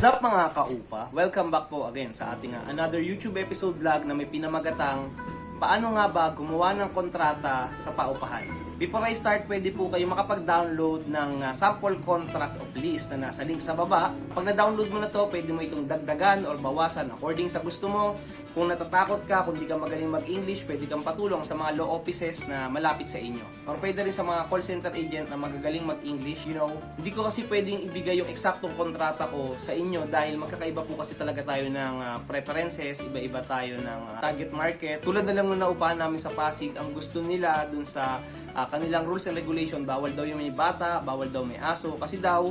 What's up mga kaupa? Welcome back po again sa ating another YouTube episode vlog na may pinamagatang paano nga ba gumawa ng kontrata sa paupahan. Before I start, pwede po kayo makapag-download ng sample contract of lease na nasa link sa baba. Pag na-download mo na to, pwede mo itong dagdagan or bawasan according sa gusto mo. Kung natatakot ka, kung di ka magaling mag-English, pwede kang patulong sa mga law offices na malapit sa inyo. Or pwede rin sa mga call center agent na magagaling mag-English. You know, hindi ko kasi pwedeng ibigay yung eksaktong kontrata ko sa inyo dahil magkakaiba po kasi talaga tayo ng preferences, iba-iba tayo ng target market. Tulad na lang nung naupahan namin sa Pasig, ang gusto nila dun sa kanilang rules and regulation, bawal daw yung may bata, bawal daw may aso, kasi daw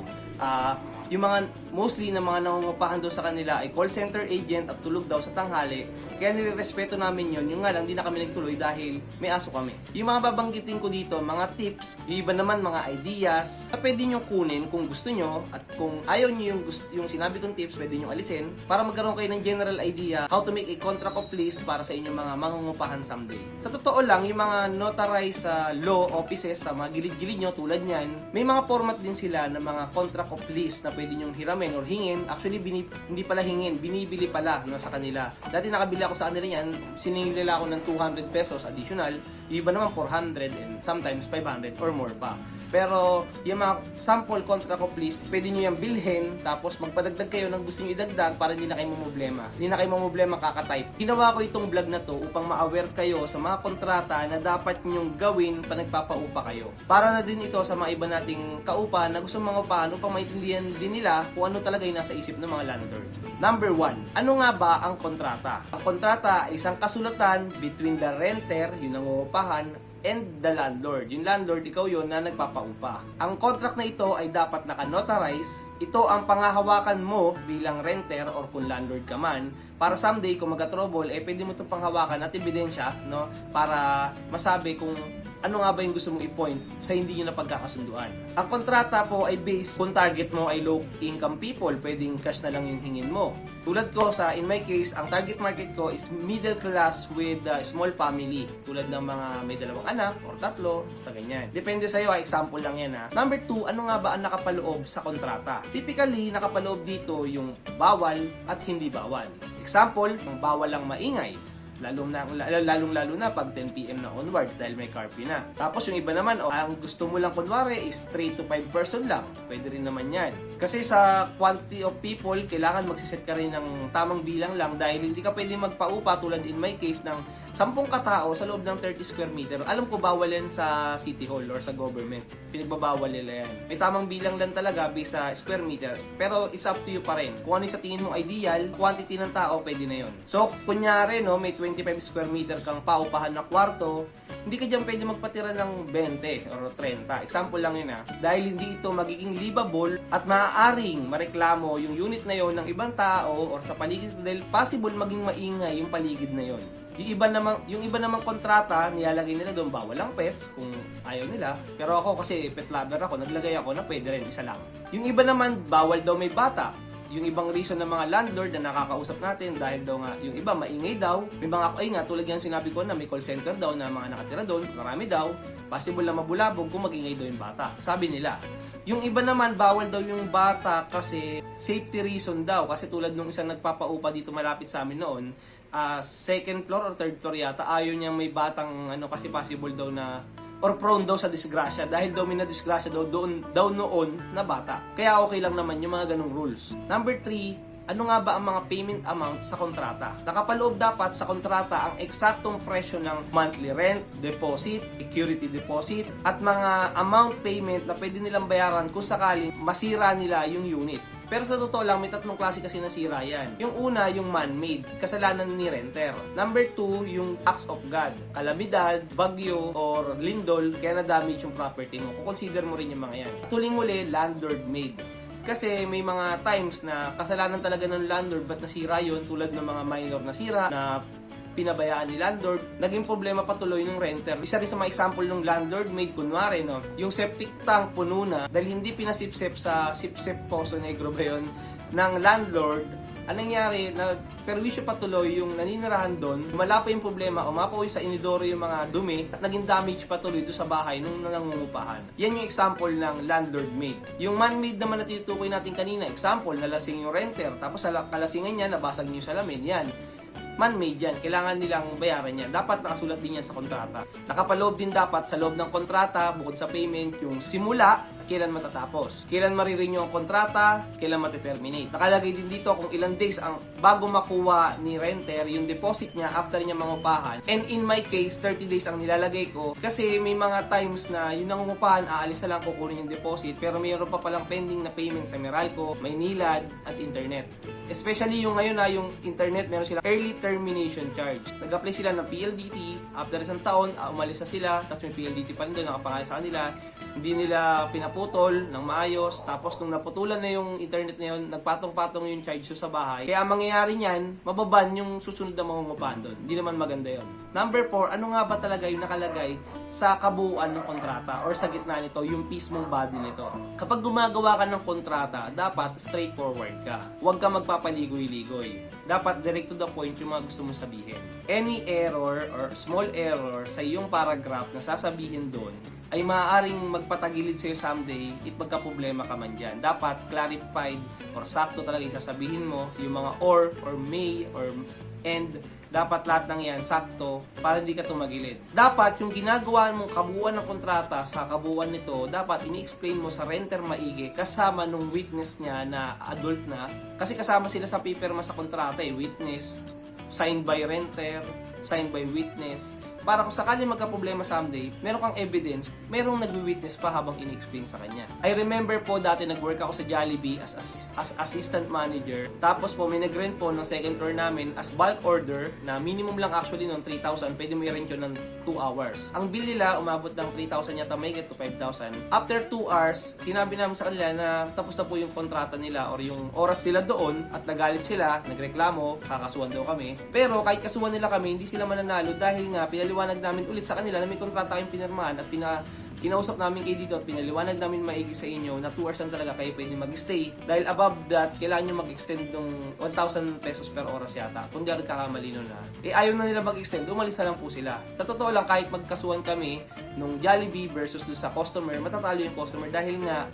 yung mga mostly na mga nangungupahan daw sa kanila ay call center agent at tulog daw sa tanghali. Kaya nirerespeto namin yun. Yung nga lang, di na kami nagtuloy dahil may aso kami. Yung mga babanggitin ko dito, mga tips, yung iba naman mga ideas, na pwede nyo kunin kung gusto nyo, at kung ayaw nyo yung sinabi kong tips, pwede nyo alisin para magkaroon kayo ng general idea how to make a contract of lease para sa inyong mga mangungupahan someday. Sa totoo lang, yung mga notarized law offices sa mga gilid-gilid nyo tulad nyan, may mga format din sila ng mga contract of lease na pwede nyong hiramin or hingin. Actually, hindi pala hingin, binibili pala sa kanila. Dati nakabili ako sa kanila yan, siningil nila ako ng 200 pesos additional, yung iba naman 400 and sometimes 500 or more pa. Pero yung mga sample contract of lease, pwede nyo yung bilhin, tapos magpadagdag kayo ng gusto nyo idagdag para hindi na kayo mamblema. Hindi na kayo mamblema kakatype. Ginawa ko itong vlog na to upang ma-aware kayo sa mga kontrata na dapat nyong gawin pa nagpapaupa kayo. Para na din ito sa mga iba nating kaupa na gusto mga upahan upang maintindihan din nila kung ano talaga yung nasa isip ng mga landlord. Number 1, ano nga ba ang kontrata? Ang kontrata ay isang kasulatan between the renter, yung nangungupahan, and the landlord. Yung landlord, ikaw yun na nagpapaupa. Ang contract na ito ay dapat naka-notarize. Ito ang pangahawakan mo bilang renter or kung landlord ka man, para someday kung magka-trouble, pwede mo itong panghawakan at ebidensya, no? Para masabi kung ano nga ba yung gusto mong i-point sa hindi nyo na pagkakasunduan. Ang kontrata po ay based kung target mo ay low income people, pwedeng cash na lang yung hingin mo. Tulad ko in my case, ang target market ko is middle class with small family. Tulad ng mga may dalawang anak or tatlo, sa ganyan. Depende sa'yo, example lang yan ha. Number 2, ano nga ba ang nakapaloob sa kontrata? Typically, nakapaloob dito yung bawal at hindi bawal. Example, ang bawal lang maingay. Lalong-lalo na pag 10 PM na onwards dahil may curfew na. Tapos yung iba naman, ang gusto mo lang kunwari is 3 to 5 person lang. Pwede rin naman yan. Kasi sa quantity of people, kailangan magsiset ka rin ng tamang bilang lang dahil hindi ka pwede magpaupa tulad in my case ng 10 katao sa loob ng 30 square meter. Alam ko bawal yan sa City Hall or sa government. Pinagbabawal nila yan. May tamang bilang lang talaga based sa square meter. Pero it's up to you pa rin. Kung ano sa tingin mo ideal, quantity ng tao, pwede na yun. So, kunyari, no, may 25 square meter kang paupahan na kwarto, hindi ka dyan pwede magpatira ng 20 or 30. Example lang yun ha. Dahil hindi ito magiging livable at maaaring mareklamo yung unit na yon ng ibang tao or sa paligid dahil possible maging maingay yung paligid na yon. Yung iba namang kontrata, nilalagay nila doon bawal lang pets kung ayaw nila. Pero ako kasi pet lover ako, naglagay ako na pwede rin isa lang. Yung iba naman, bawal daw may bata. Yung ibang reason ng mga landlord na nakakausap natin dahil daw nga yung iba maingay daw, may mga tulad yan sinabi ko na may call center daw na mga nakatira doon, marami daw, possible na mabulabog kung magingay daw yung bata. Sabi nila. Yung iba naman bawal daw yung bata kasi safety reason daw, kasi tulad nung isang nagpapaupa dito malapit sa amin noon, second floor or third floor yata, ayaw niyang may batang kasi possible daw na or prone daw sa disgrasya dahil daw may na-disgrasya daw noon na bata. Kaya okay lang naman yung mga ganung rules. Number 3, ano nga ba ang mga payment amount sa kontrata? Nakapaloob dapat sa kontrata ang eksaktong presyo ng monthly rent, deposit, security deposit, at mga amount payment na pwede nilang bayaran kung sakaling masira nila yung unit. Pero sa totoo lang, may 3 klase kasi nasira yan. Yung una, yung man-made, kasalanan ni renter. Number 2, yung acts of God, kalamidad, bagyo, or lindol, kaya na-damage yung property mo. Kukonsider mo rin yung mga yan. At huling muli, landlord-made. Kasi may mga times na kasalanan talaga ng landlord ba't nasira yun, tulad ng mga minor na sira na pinabayaan ni landlord, naging problema patuloy ng renter. Isa rin sa mga example ng landlord made, kunwari, no, yung septic tank puno na dahil hindi pinasipsip sa sipsip Poso Negro ba yun, ng landlord. Anong nangyari, na perwisyo patuloy yung naninirahan doon, wala pa yung problema, umapaw sa inidoro yung mga dumi, at naging damage patuloy doon sa bahay nung nangungupahan. Yan yung example ng landlord-made. Yung man-made naman na tinutukoy natin kanina, example, nalasing yung renter, tapos sa kalasingan niya, nabasag niyo yung salamin, yan. Man-made yan, kailangan nilang bayaran yan. Dapat nakasulat din yan sa kontrata. Nakapaloob din dapat sa loob ng kontrata, bukod sa payment, yung simula, kailan matatapos. Kailan marirenew ang kontrata, kailan mati-terminate. Nakalagay din dito kung ilang days ang bago makuha ni renter yung deposit niya after niya mangupahan. And in my case, 30 days ang nilalagay ko kasi may mga times na yung nangungupahan, aalis na lang kukunin yung deposit pero mayroon pa palang pending na payment sa Meralco, Maynilad at internet. Especially yung ngayon na yung internet, meron sila early termination charge. Nag-apply sila ng PLDT, after isang taon, umalis na sila, tapos may PLDT pa rin doon, nakapangalan sa kanila, hindi nila pinaputol ng maayos, tapos nung naputulan na yung internet na yun, nagpatong-patong yung charge sa bahay. Kaya ang mangyayari niyan, mababan yung susunod na mangungupahan doon. Hindi naman maganda yun. Number 4, ano nga ba talaga yung nakalagay sa kabuuan ng kontrata or sa gitna nito, yung mismong body nito? Kapag gumagawa ka ng kontrata, dapat straightforward ka. Huwag ka magpapaligoy-ligoy. Dapat direct to the point yung mga gusto mong sabihin. Any error or small error sa iyong paragraph na sasabihin doon ay maaaring magpatagilid sa'yo someday at magka-problema ka man dyan. Dapat clarified or sakto talaga yung sasabihin mo, yung mga or may or and, dapat lahat ng yan sakto para hindi ka tumagilid. Dapat yung ginagawa mong kabuuan ng kontrata sa kabuuan nito, dapat ini-explain mo sa renter maigi kasama nung witness niya na adult na. Kasi kasama sila sa paper sa kontrata witness, signed by renter, signed by witness. Para kung sakali magka-problema someday, meron kang evidence, merong nagwi-witness pa habang in-explain sa kanya. I remember po dati nag-work ako sa Jollibee as assistant manager. Tapos po may nag-rent po ng second floor namin as bulk order na minimum lang actually noon 3,000. Pwede mo i-rent yun ng 2 hours. Ang bill nila umabot ng 3,000 yata may get to 5,000. After 2 hours, sinabi namin sa kanila na tapos na po yung kontrata nila or yung oras nila doon at nagalit sila, nagreklamo, kakasuhan daw kami. Pero kahit kasuhan nila kami, hindi sila mananalo dahil nga pinaliwanag namin ulit sa kanila na may kontrata kayong pinirmahan at kinausap namin kayo dito at pinaliwanag namin maigi sa inyo na 2 hours lang talaga kayo pwede mag-stay. Dahil above that, kailangan nyo mag-extend ng 1,000 pesos per oras yata. Kung di rin kakamalino na. Ayaw na nila mag-extend, umalis na lang po sila. Sa totoo lang, kahit magkasuhan kami nung Jollibee versus doon sa customer, matatalo yung customer dahil nga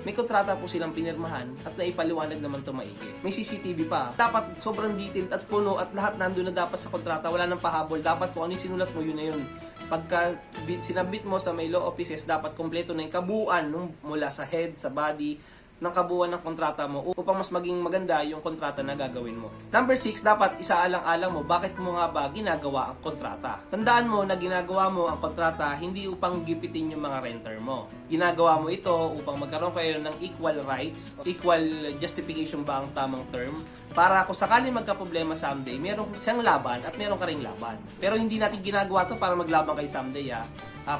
may kontrata po silang pinirmahan at naipaliwanag naman ito maigi. May CCTV pa. Dapat sobrang detailed at puno at lahat nandun na dapat sa kontrata. Wala nang pahabol. Dapat kung ano yung sinulat mo, yun na yun. Pagka sinabit mo sa may law offices, dapat kompleto na yung kabuuan mula sa head, sa body, ng kabuuan ng kontrata mo upang mas maging maganda yung kontrata na gagawin mo. Number 6, dapat isaalang-alang mo bakit mo nga ba ginagawa ang kontrata. Tandaan mo na ginagawa mo ang kontrata hindi upang gipitin yung mga renter mo. Ginagawa mo ito upang magkaroon kayo ng equal rights, equal justification ba ang tamang term, para kung sakali magka-problema someday, meron siyang laban at meron ka ring laban. Pero hindi natin ginagawa to para maglaban kayo someday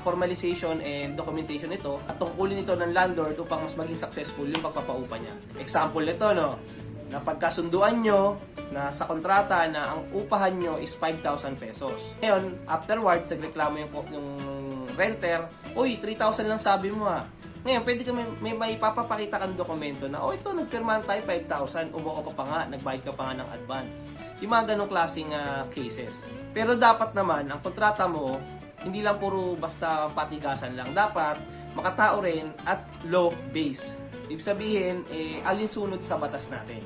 formalization and documentation ito at tungkulin ito ng landlord upang mas maging successful yung pagpapaupa niya. Example nito, no, na pagkasunduan nyo na sa kontrata na ang upahan nyo is 5,000 pesos. Ngayon, afterwards, nagreklamo yung renter, uy, 3,000 lang sabi mo Ngayon, pwede ka may papapakita kang dokumento na, ito, nagpirmahan tayo 5,000, umuo ka pa nga, nagbayad ka pa nga ng advance. Yung mga ganong klaseng cases. Pero dapat naman, ang kontrata mo, hindi lang puro basta patigasan lang. Dapat makatao rin at law-based. Ibig sabihin, alinsunod sa batas natin.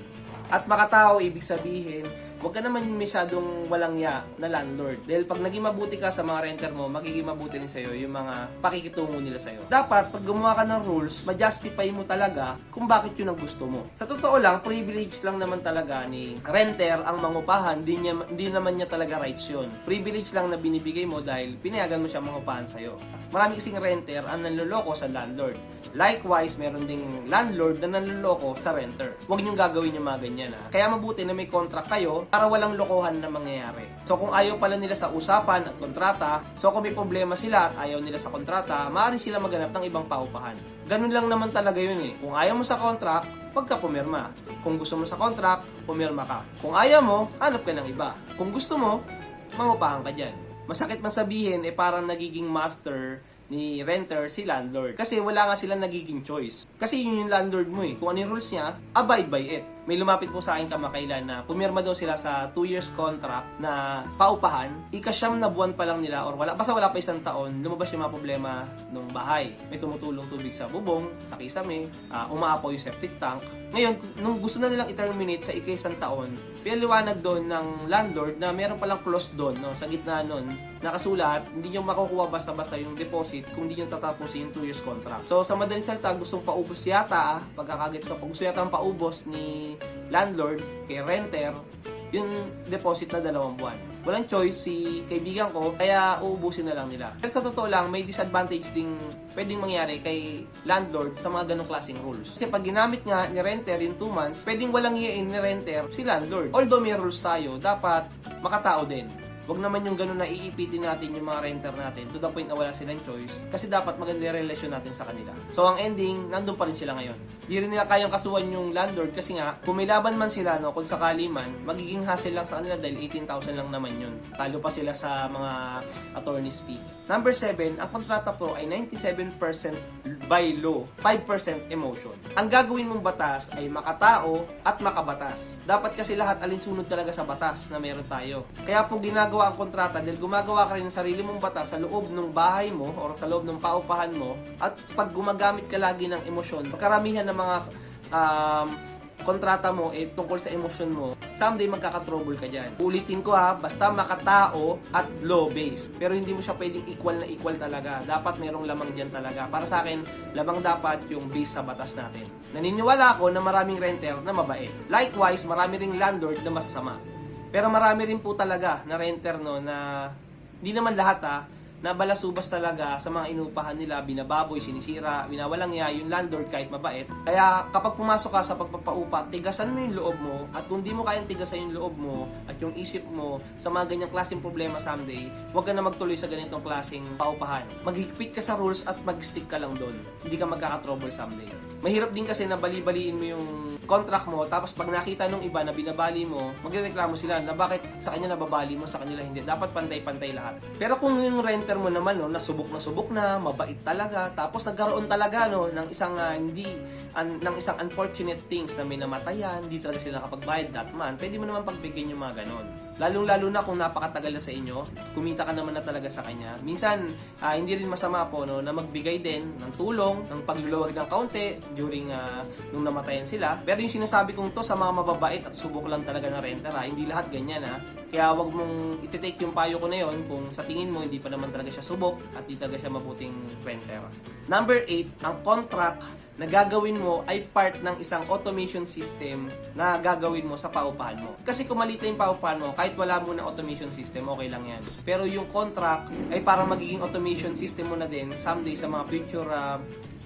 At makatao, ibig sabihin, huwag ka naman masyadong walang ya na landlord. Dahil pag naging mabuti ka sa mga renter mo, magiging mabuti rin sa'yo yung mga pakikitungo nila sa'yo. Dapat, pag gumawa ka ng rules, ma-justify mo talaga kung bakit yun ang gusto mo. Sa totoo lang, privilege lang naman talaga ni renter ang mangupahan. Hindi naman niya talaga rights yun. Privilege lang na binibigay mo dahil pinayagan mo siya mangupahan sa'yo. Marami kasing renter ang nanloloko sa landlord. Likewise, meron ding landlord na nanloloko sa renter. Huwag niyong gagawin yung mga ganyan Kaya mabuti na may contract kayo para walang lokohan na mangyayari. So kung ayaw pala nila sa usapan at kontrata, so kung may problema sila at ayaw nila sa kontrata, maaari sila maghanap ng ibang paupahan. Ganun lang naman talaga yun Kung ayaw mo sa contract, huwag ka pumirma. Kung gusto mo sa contract, pumirma ka. Kung ayaw mo, hanap ka ng iba. Kung gusto mo, mangupahan ka dyan. Masakit man sabihin, parang nagiging master ni renter si landlord. Kasi wala nga silang nagiging choice. Kasi yun yung landlord mo eh. Kung ano yung rules niya, abide by it. May lumapit po sa akin kamakailan na pumirma daw sila sa 2 years contract na paupahan. Ika-siyam na buwan pa lang nila or basta wala pa isang taon, lumabas yung mga problema ng bahay. May tumutulong tubig sa bubong, sa kisame, umaapaw yung septic tank. Ngayon, nung gusto na nilang i-terminate sa ika-isang taon, pinaliwanag doon ng landlord na meron palang clause doon, no, sa gitna noon, nakasulat, hindi nyo makukuha basta-basta yung deposit kung hindi nyo tatapusin yung 2 years contract. So, sa madaling salita, gustong paubos yata, pagkakagets ko, pag gusto yata ang paubos ni landlord kay renter, yung deposit na 2 buwan. Walang choice si kaibigan ko, kaya uubusin na lang nila. Pero sa totoo lang, may disadvantage ding pwedeng mangyari kay landlord sa mga ganong klaseng rules. Kasi pag ginamit nga ni renter in 2 months, pwedeng walang iain ni renter si landlord. Although may rules tayo, dapat makatao din. Huwag naman yung gano'n na iipitin natin yung mga renter natin to the point na wala silang choice. Kasi dapat maganda yung relasyon natin sa kanila. So ang ending, nandun pa rin sila ngayon. Di rin nila kayang kasuhan yung landlord kasi nga, kung may laban man sila, no, kung sakali man, magiging hassle lang sa kanila dahil 18,000 lang naman yun. Talo pa sila sa mga attorney's fee. Number 7, ang kontrata po ay 97% by law, 5% emotion. Ang gagawin mong batas ay makatao at makabatas. Dapat kasi lahat alinsunod talaga sa batas na meron tayo. Kaya po ginagawa ang kontrata dahil gumagawa ka rin ng sarili mong batas sa loob ng bahay mo o sa loob ng paupahan mo, at pag gumagamit ka lagi ng emosyon, karamihan ng mga kontrata mo tungkol sa emosyon mo, someday magkaka-trouble ka dyan. Ulitin ko basta makatao at law-based. Pero hindi mo siya pwedeng equal na equal talaga. Dapat merong lamang dyan talaga. Para sa akin, lamang dapat yung base sa batas natin. Naniniwala ako na maraming renter na mabait. Likewise, marami ring landlord na masasama. Pero marami rin po talaga na renter na hindi naman lahat na balasubas talaga sa mga inupahan nila, binababoy, sinisira, binawalang iya yung landlord kahit mabait. Kaya kapag pumasok ka sa pagpapaupa, tigasan mo yung loob mo, at kung di mo kayang tigasan yung loob mo at yung isip mo sa mga ganyang klaseng problema someday, huwag ka na magtuloy sa ganitong klaseng paupahan. Maghigpit ka sa rules at mag-stick ka lang doon. Hindi ka magkaka-trouble someday. Mahirap din kasi na bali-baliin mo yung contract mo, tapos pag nakita nung iba na binabali mo, magreklamo sila na bakit sa kanya nababali mo, sa kanila hindi. Dapat pantay-pantay lahat. Pero kung yung renter mo naman nasubok na, mabait talaga, tapos nagkaroon talaga ng isang ng isang unfortunate things na may namatayan, hindi talaga sila nakapagbayad that month, pwede mo naman pagbigyan yung mga ganon. Lalong-lalo na kung napakatagal na sa inyo, kumita ka naman na talaga sa kanya. Minsan, hindi rin masama po na magbigay din ng tulong, ng pagluluwag ng kaunti during nung namatayan sila. Pero yung sinasabi kong to sa mga mababait at subok lang talaga na renter, hindi lahat ganyan Kaya wag mong iti-take yung payo ko na yon kung sa tingin mo hindi pa naman talaga siya subok at hindi talaga siya mabuting renter. Number 8, ang contract na gagawin mo ay part ng isang automation system na gagawin mo sa paupahan mo. Kasi kung malito yung paupahan mo, kahit wala mo na automation system, okay lang yan. Pero yung contract ay parang magiging automation system mo na din someday sa mga future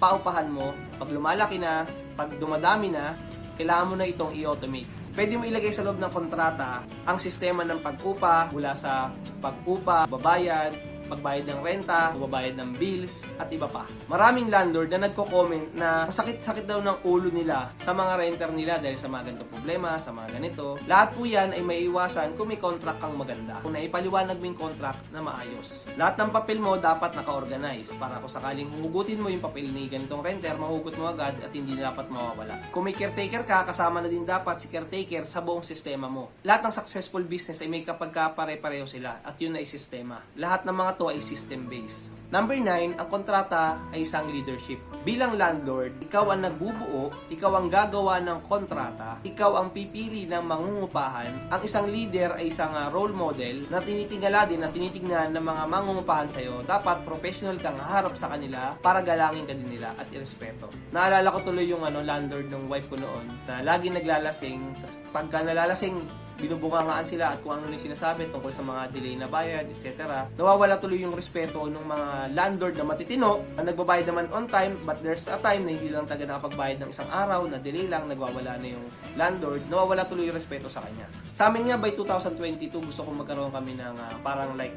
paupahan mo. Pag lumalaki na, pag dumadami na, kailangan mo na itong i-automate. Pwede mo ilagay sa loob ng kontrata ang sistema ng pag-upa mula sa pag-upa, babayad, pagbayad ng renta, pagbayad ng bills, at iba pa. Maraming landlord na nagko-comment na masakit-sakit daw ng ulo nila sa mga renter nila dahil sa mga ganitong problema, sa mga ganito. Lahat po yan ay maiiwasan kung may contract kang maganda. Kung naipaliwanag mo yung contract na maayos. Lahat ng papel mo dapat naka-organize para kung sakaling hugutin mo yung papel ni ganitong renter, mahugot mo agad at hindi dapat mawawala. Kung may caretaker ka, kasama na din dapat si caretaker sa buong sistema mo. Lahat ng successful business ay may kapag pare-pareho sila at yun ay sistema. Lahat ng mga to ay system-based. Number 9, ang kontrata ay isang leadership. Bilang landlord, ikaw ang nagbubuo, ikaw ang gagawa ng kontrata, ikaw ang pipili ng mangungupahan. Ang isang leader ay isang role model na tinitingala din at tinitingnan ng mga mangungupahan sa'yo. Dapat professional kang harap sa kanila para galangin ka din nila at irespeto. Naalala ko tuloy yung landlord ng wife ko noon na lagi naglalasing, tapos pagka nalalasing, binubungangaan sila at kung ano yung sinasabi tungkol sa mga delay na bayad, etc. Nawawala tuloy yung respeto ng mga landlord na matitino na nagbabayad naman on time, but there's a time na hindi lang talaga nakapagbayad ng isang araw, na delay lang, nagwawala na yung landlord, nawawala tuloy yung respeto sa kanya. Sa amin nga by 2022, gusto kong magkaroon kami ng parang like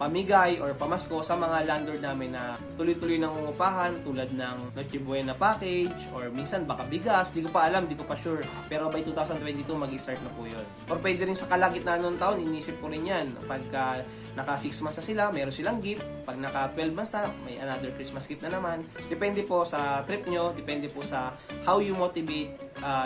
pamigay or pamasko sa mga landlord namin na tuloy-tuloy nang ungupahan tulad ng Noche Buena package or minsan baka bigas, di ko pa alam, di ko pa sure. Pero by 2022 mag-start na po yun. Or pwede rin sa kalagitnaan ng taon, inisip ko rin yan. Pagka naka 6 months na sila, meron silang gift. Pag naka 12 months na, may another Christmas gift na naman. Depende po sa trip nyo, depende po sa how you motivate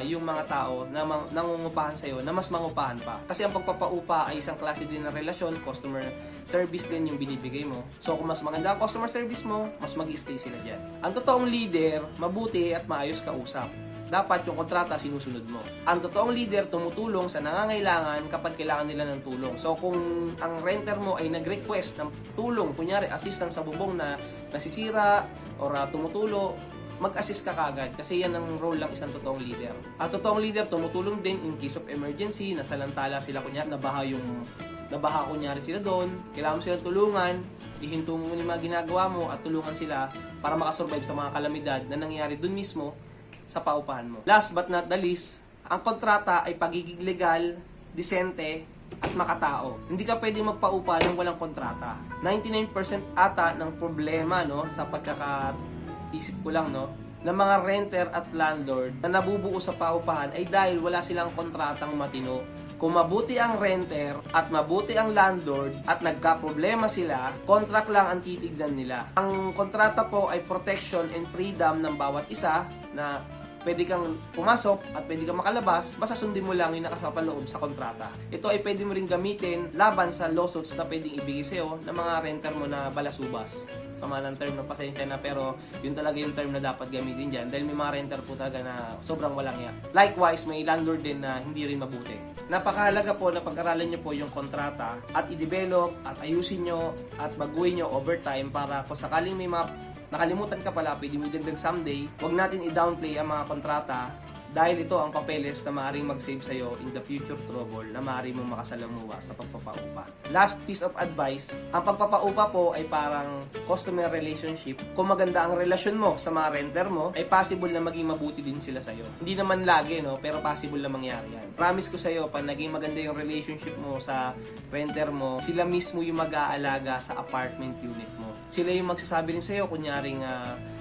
yung mga tao na nangungupahan sa'yo na mas mangupahan pa. Kasi ang pagpapaupa ay isang klase din ng relasyon, customer service din yung binibigay mo. So kung mas maganda ang customer service mo, mas mag-i-stay sila dyan. Ang totoong leader, mabuti at maayos kausap. Dapat yung kontrata sinusunod mo. Ang totoong leader tumutulong sa nangangailangan kapag kailangan nila ng tulong. So kung ang renter mo ay nag-request ng tulong, kunyari assistance sa bubong na nasisira or tumutulong, mag-assist ka kagad kasi yan ang role ng isang totoong leader. Ang totoong leader tumutulong din in case of emergency, nasalantala sila kunyari, nabaha kunyari sila doon, kailangan mo silang tulungan, ihinto mo yung mga ginagawa mo at tulungan sila para makasurvive sa mga kalamidad na nangyayari doon mismo sa paupahan mo. Last but not the least, ang kontrata ay pagiging legal, disente, at makatao. Hindi ka pwede magpaupa ng walang kontrata. 99% ata ng problema sa pagkakaisip ko lang ng mga renter at landlord na nabubuo sa paupahan ay dahil wala silang kontratang matino. Kung mabuti ang renter at mabuti ang landlord at nagka-problema sila, contract lang ang titignan nila. Ang kontrata po ay protection and freedom ng bawat isa na pwede kang pumasok at pwede kang makalabas, basta sundin mo lang yung nakasapaloob sa kontrata. Ito ay pwede mo rin gamitin laban sa lawsuits na pwedeng ibigay sa'yo ng mga renter mo na balasubas. Sama ng term na pasensya na, pero yun talaga yung term na dapat gamitin dyan dahil may mga renter po talaga na sobrang walang ya. Likewise, may landlord din na hindi rin mabuti. Napakahalaga po na pag-aralan nyo po yung kontrata at i-develop at ayusin nyo at baguhin nyo over time para kung sakaling may mga nakalimutan ka pala, pwede mo dagdag someday, huwag natin i-downplay ang mga kontrata dahil ito ang papeles na maaaring mag-save sa'yo in the future trouble na maaari mong makasalamuha sa pagpapaupa. Last piece of advice, ang pagpapaupa po ay parang customer relationship. Kung maganda ang relasyon mo sa mga renter mo, ay possible na maging mabuti din sila sa'yo. Hindi naman lagi, pero possible na mangyari yan. Promise ko sa'yo, pag naging maganda yung relationship mo sa renter mo, sila mismo yung mag-aalaga sa apartment unit mo. Sila yung magsasabi rin sa'yo, kunyaring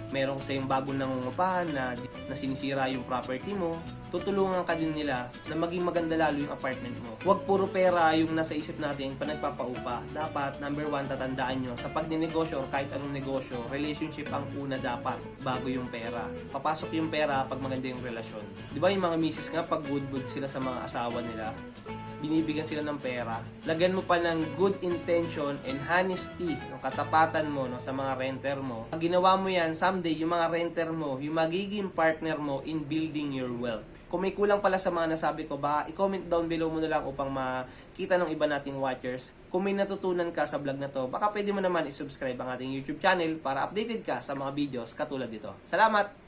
merong sayong bagong nangungupahan na sinisira yung property mo, tutulungan ka din nila na maging maganda lalo yung apartment mo. Huwag puro pera yung nasa isip natin pa nagpapaupa. Dapat, number 1, tatandaan nyo, sa pagninegosyo or kahit anong negosyo, relationship ang una dapat bago yung pera. Papasok yung pera pag maganda yung relasyon. Di ba yung mga misis nga, pag good sila sa mga asawa nila, binibigyan sila ng pera, lagyan mo pa ng good intention and honesty, katapatan mo sa mga renter mo. Pag ginawa mo yan, someday yung mga renter mo, yung magiging partner mo in building your wealth. Kung may kulang pala sa mga nasabi ko, baka i-comment down below mo na lang upang makita ng iba nating watchers. Kung may natutunan ka sa vlog na to, baka pwede mo naman i-subscribe ang ating YouTube channel para updated ka sa mga videos katulad dito. Salamat!